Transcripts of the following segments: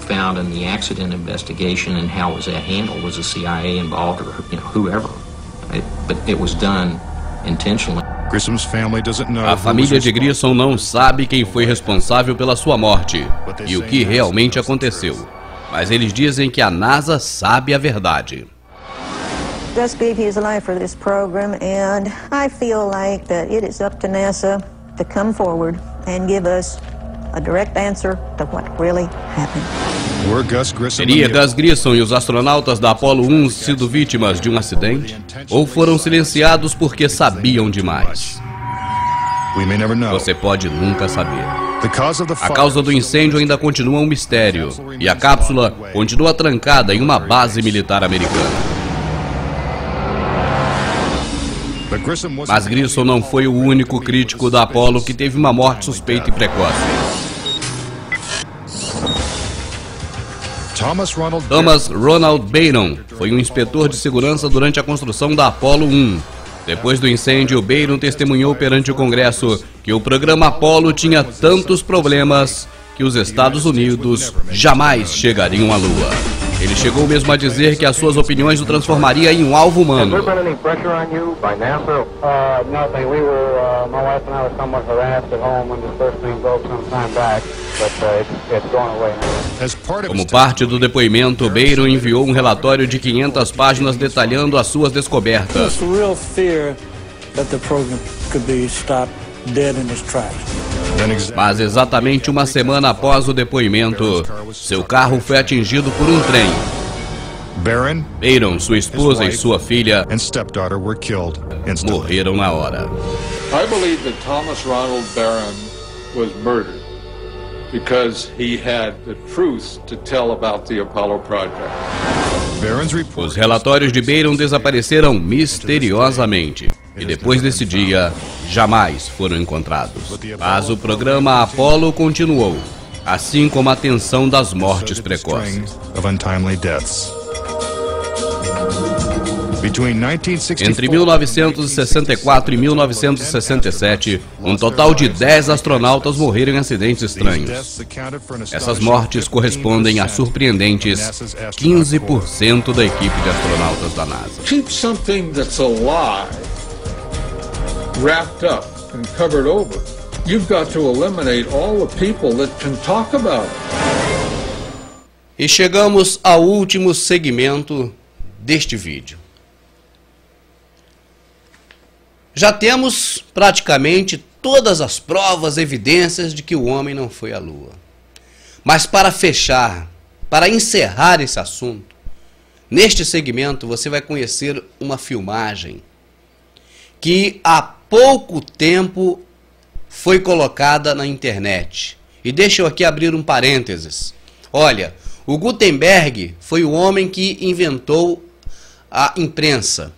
Found in the accident investigation and how was that handled? Was the CIA involved or whoever? But it was done intentionally. A família de Grissom não sabe quem foi responsável pela sua morte e o que realmente aconteceu. Mas eles dizem que a NASA sabe a verdade. Gus gave his life for this program, and I feel like that it is up to NASA to come forward and give us a direct answer to what really happened. Teria Gus Grissom e os astronautas da Apollo 1 sido vítimas de um acidente? Ou foram silenciados porque sabiam demais? Você pode nunca saber. A causa do incêndio ainda continua um mistério, e a cápsula continua trancada em uma base militar americana. Mas Grissom não foi o único crítico da Apollo que teve uma morte suspeita e precoce. Thomas Ronald Byron foi um inspetor de segurança durante a construção da Apollo 1. Depois do incêndio, Byron testemunhou perante o Congresso que o programa Apollo tinha tantos problemas que os Estados Unidos jamais chegariam à Lua. Ele chegou mesmo a dizer que as suas opiniões o transformaria em um alvo humano. Como parte do depoimento, Byron enviou um relatório de 500 páginas detalhando as suas descobertas. Mas exatamente uma semana após o depoimento, seu carro foi atingido por um trem. Byron, sua esposa e sua filha morreram na hora. I believe that Thomas Ronald Barron was murdered because he had the truth to tell about the Apollo project. Os relatórios de Byron desapareceram misteriosamente e depois desse dia jamais foram encontrados. Mas o programa Apollo continuou, assim como a tensão das mortes precoces. Entre 1964 e 1967, um total de 10 astronautas morreram em acidentes estranhos. Essas mortes correspondem a surpreendentes 15% da equipe de astronautas da NASA. Keep something that's alive wrapped up and covered over. You've got to eliminate all the people that can talk about it. E chegamos ao último segmento deste vídeo. Já temos praticamente todas as provas, evidências de que o homem não foi à Lua. Mas para fechar, para encerrar esse assunto, neste segmento você vai conhecer uma filmagem que há pouco tempo foi colocada na internet. E deixa eu aqui abrir um parênteses. Olha, o Gutenberg foi o homem que inventou a imprensa.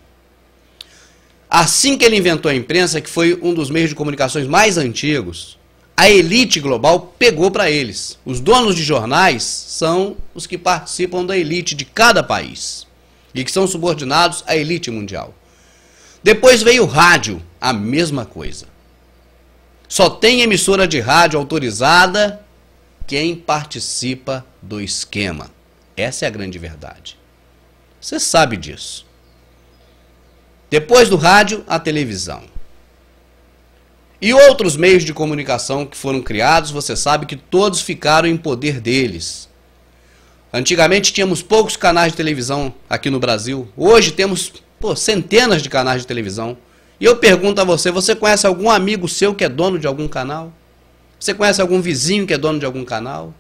Assim que ele inventou a imprensa, que foi um dos meios de comunicações mais antigos, a elite global pegou para eles. Os donos de jornais são os que participam da elite de cada país e que são subordinados à elite mundial. Depois veio o rádio, a mesma coisa. Só tem emissora de rádio autorizada quem participa do esquema. Essa é a grande verdade. Você sabe disso. Depois do rádio, a televisão. E outros meios de comunicação que foram criados, você sabe que todos ficaram em poder deles. Antigamente tínhamos poucos canais de televisão aqui no Brasil. Hoje temos centenas de canais de televisão. E eu pergunto a você, você conhece algum amigo seu que é dono de algum canal? Você conhece algum vizinho que é dono de algum canal?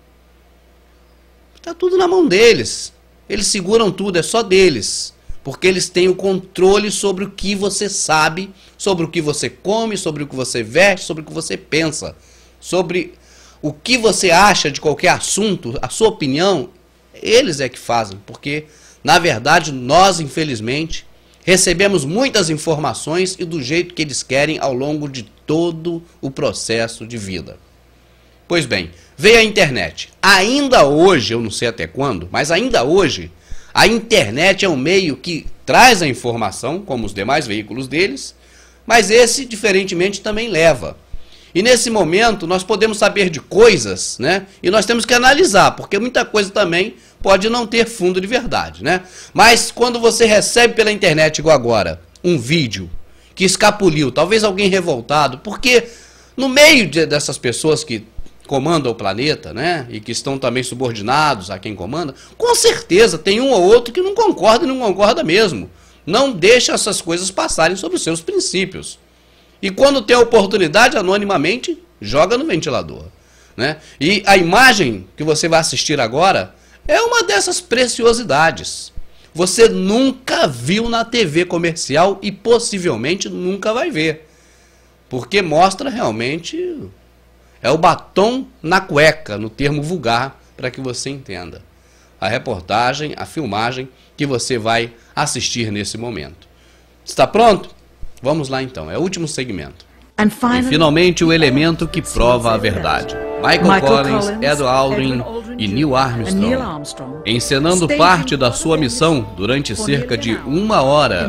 Está tudo na mão deles. Eles seguram tudo, é só deles. Porque eles têm o controle sobre o que você sabe, sobre o que você come, sobre o que você veste, sobre o que você pensa, sobre o que você acha de qualquer assunto, a sua opinião, eles é que fazem. Porque, na verdade, nós, infelizmente, recebemos muitas informações e do jeito que eles querem ao longo de todo o processo de vida. Pois bem, veio a internet. Ainda hoje, eu não sei até quando, mas ainda hoje, a internet é um meio que traz a informação, como os demais veículos deles, mas esse, diferentemente, também leva. E nesse momento nós podemos saber de coisas, né? E nós temos que analisar, porque muita coisa também pode não ter fundo de verdade, né? Mas quando você recebe pela internet, igual agora, um vídeo que escapuliu, talvez alguém revoltado, porque no meio dessas pessoas que comandam o planeta, né? E que estão também subordinados a quem comanda, com certeza tem um ou outro que não concorda e não concorda mesmo. Não deixa essas coisas passarem sobre os seus princípios. E quando tem a oportunidade, anonimamente, joga no ventilador, né? E a imagem que você vai assistir agora é uma dessas preciosidades. Você nunca viu na TV comercial e possivelmente nunca vai ver. Porque mostra realmente... é o batom na cueca, no termo vulgar, para que você entenda. A reportagem, a filmagem que você vai assistir nesse momento. Está pronto? Vamos lá então, é o último segmento. E finalmente o elemento que prova a verdade. Michael Collins, Ed Aldrin e Neil Armstrong, encenando parte da sua missão durante cerca de 1 hora,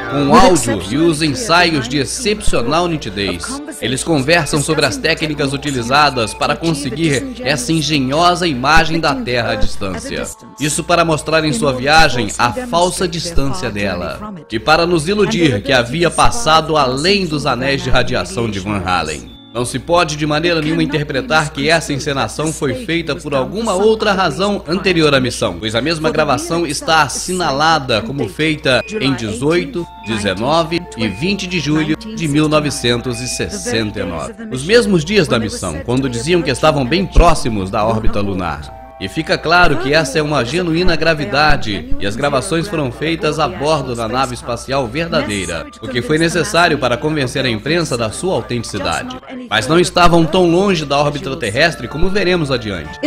com áudio e os ensaios de excepcional nitidez. Eles conversam sobre as técnicas utilizadas para conseguir essa engenhosa imagem da Terra à distância. Isso para mostrar em sua viagem a falsa distância dela, e para nos iludir que havia passado além dos anéis de radiação de Van Halen. Não se pode de maneira nenhuma interpretar que essa encenação foi feita por alguma outra razão anterior à missão, pois a mesma gravação está assinalada como feita em 18, 19 e 20 de julho de 1969. Os mesmos dias da missão, quando diziam que estavam bem próximos da órbita lunar. E fica claro que essa é uma genuína gravidade e as gravações foram feitas a bordo da nave espacial verdadeira, o que foi necessário para convencer a imprensa da sua autenticidade. Mas não estavam tão longe da órbita terrestre como veremos adiante.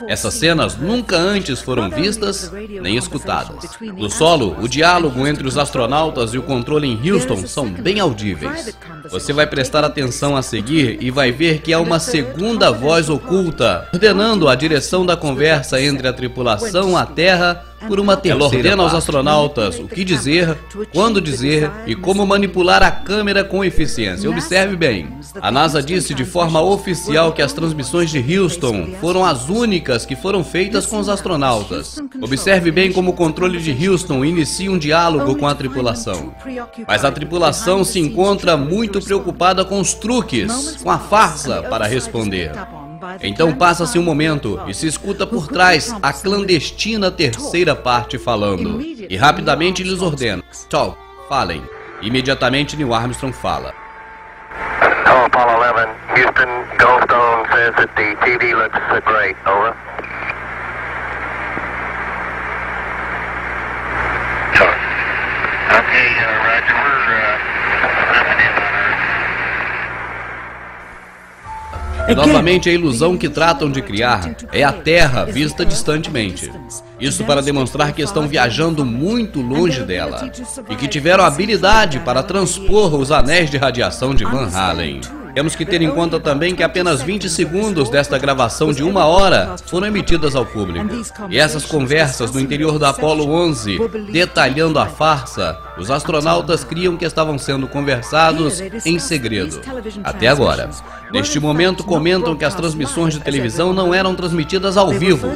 Essas cenas nunca antes foram vistas nem escutadas. No solo, o diálogo entre os astronautas e o controle em Houston são bem audíveis. Você vai prestar atenção a seguir e vai ver que há uma segunda voz oculta, ordenando a direção da conversa entre a tripulação à Terra por uma terceira. Ela ordena aos astronautas o que dizer, quando dizer e como manipular a câmera com eficiência. Observe bem, a NASA disse de forma oficial que as transmissões de Houston foram as únicas que foram feitas com os astronautas. Observe bem como o controle de Houston inicia um diálogo com a tripulação. Mas a tripulação se encontra muito preocupada com os truques, com a farsa para responder. Então passa-se um momento e se escuta por trás a clandestina terceira parte falando. E rapidamente eles ordenam: talk, falem. Imediatamente Neil Armstrong fala. Hello, Apollo 11. Houston, Goldstone says that the TV looks great. Over. Okay, Roger, we're coming in on Earth. E novamente a ilusão que tratam de criar é a Terra vista distantemente. Isso para demonstrar que estão viajando muito longe dela e que tiveram habilidade para transpor os anéis de radiação de Van Halen. Temos que ter em conta também que apenas 20 segundos desta gravação de 1 hora foram emitidas ao público. E essas conversas no interior da Apollo 11, detalhando a farsa, os astronautas criam que estavam sendo conversados em segredo. Até agora. Neste momento comentam que as transmissões de televisão não eram transmitidas ao vivo,